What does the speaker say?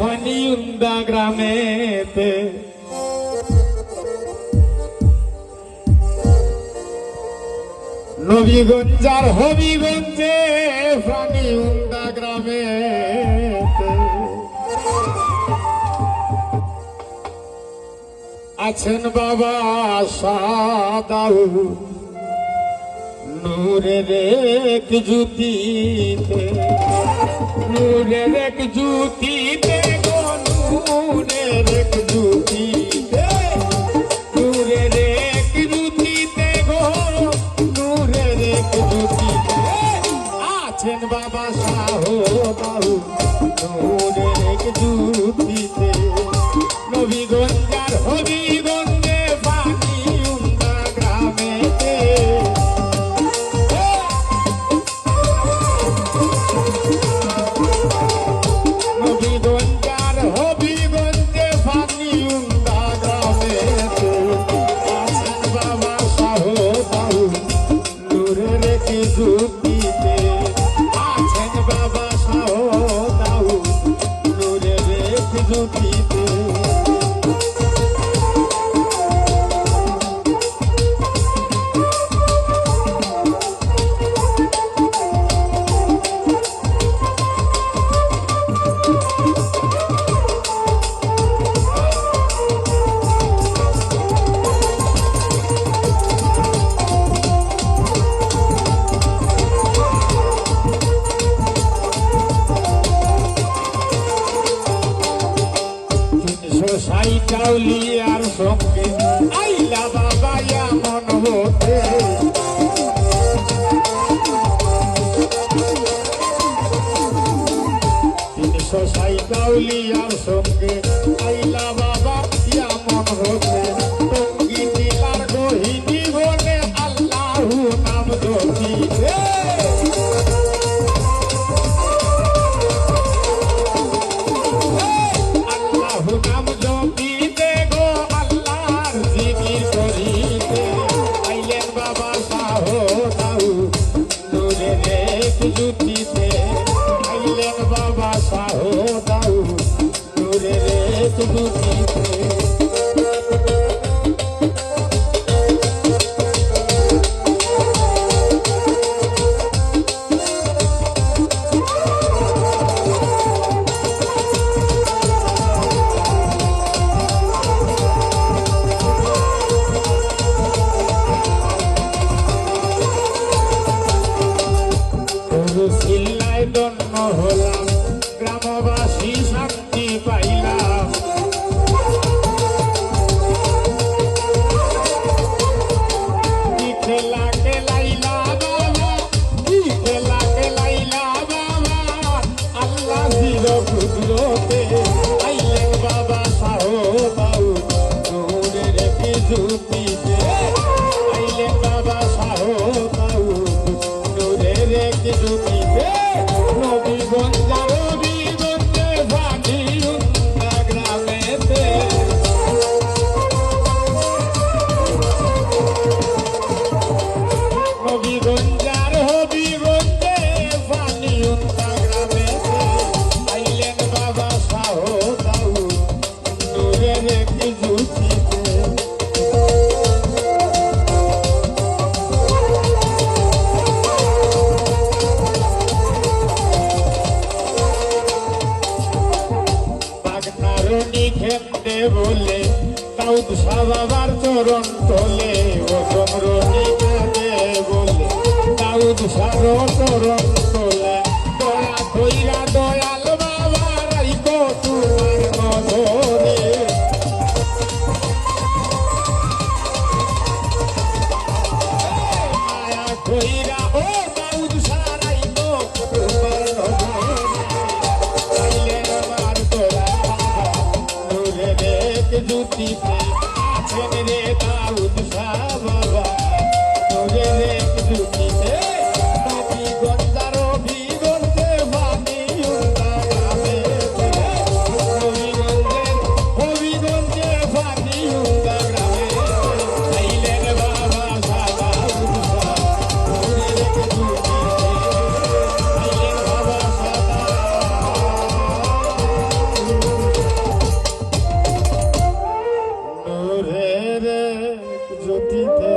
নিউন্দা গ্রামেতে নবীগঞ্জার হবিগঞ্জে নিউন্দা গ্রামেতে আছেন বাবা সাদাউ নূরের এক জ্যোতিতে, নূরের এক জ্যোতিতে গো, নূরের এক জ্যোতিতে, নূরের এক জ্যোতিতে গো, নূরের এক জ্যোতিতে আছেন বাবা সাদাউ নূরের এক জ্যোতিতে নবীগঞ্জার হবিগঞ্জে নিউন্দা গ্রামেতে নবীগঞ্জার হবিগঞ্জে নিউন্দা গ্রামেতে আছেন বাবা সাদাউ নূরের এক জ্যোতিতে, আছেন বাবা সাদাউ নূরের এক জ্যোতিতে। সাইটাউলিয়ার সঙ্গে আইলা বাবা এমন হতে, সাইটাউলিয়ার সঙ্গে আইলা বাবা এমন হতে টঙ্গি নীলার গহিনী বলে আল্লাহু নাম জপিতে, আল্লাহু নাম জপিতে গো, আল্লাহর জিকির করিতে আইলেন বাবা সাদাউ নূরের এক জ্যোতিতে, আইলেন বাবা সাদাউ নূরের এক জ্যোতিতে। চিল্লায় দন্ন হলাম, গ্রামবাসী শান্তি পাইলাম, খেলা খেলাইলা বাবা, খেলা খেলাইলা বাবা, আল্লাহ দিল কুদরতে আইলেন বাবা সাদাউ নূরের এক জ্যোতিতে, আইলেন বাবা সাদাউ নূরের এক জ্যোতিতে নবীগঞ্জার হবিগঞ্জে নিউন্দা গ্রামেতে। নবীগঞ্জার হবিগঞ্জে নিউন্দা গ্রামেতে আইলেন বাবা সাদাউ নূরের এক জ্যোতিতে। খেতে বলে দাউদ শাহ বাবার চরণ তোলে, ও চমরনি খেতে বলে দাউদ শাহ চরণ তোলে, দয়া কইরা দয়াল বাবা রাইকো তোমার নজরে, মায়া কইরা ও দাউদ শাহ রাইকো তোমার নজরে, আইলেন আমার তোরা নূরের এক জ্যোতিতে, আছেন রে দাউদ শাহ বাবা নূরের এক জ্যোতিতে নবীগঞ্জার হবিগঞ্জে নিউন্দা গ্রামেতে, নবীগঞ্জের হবিগঞ্জে নিউন্দা গ্রামেতে আইলেন বাবা সাদাউ নূরের এক জ্যোতিতে, আইলেন বাবা সাদাউ জুতিতে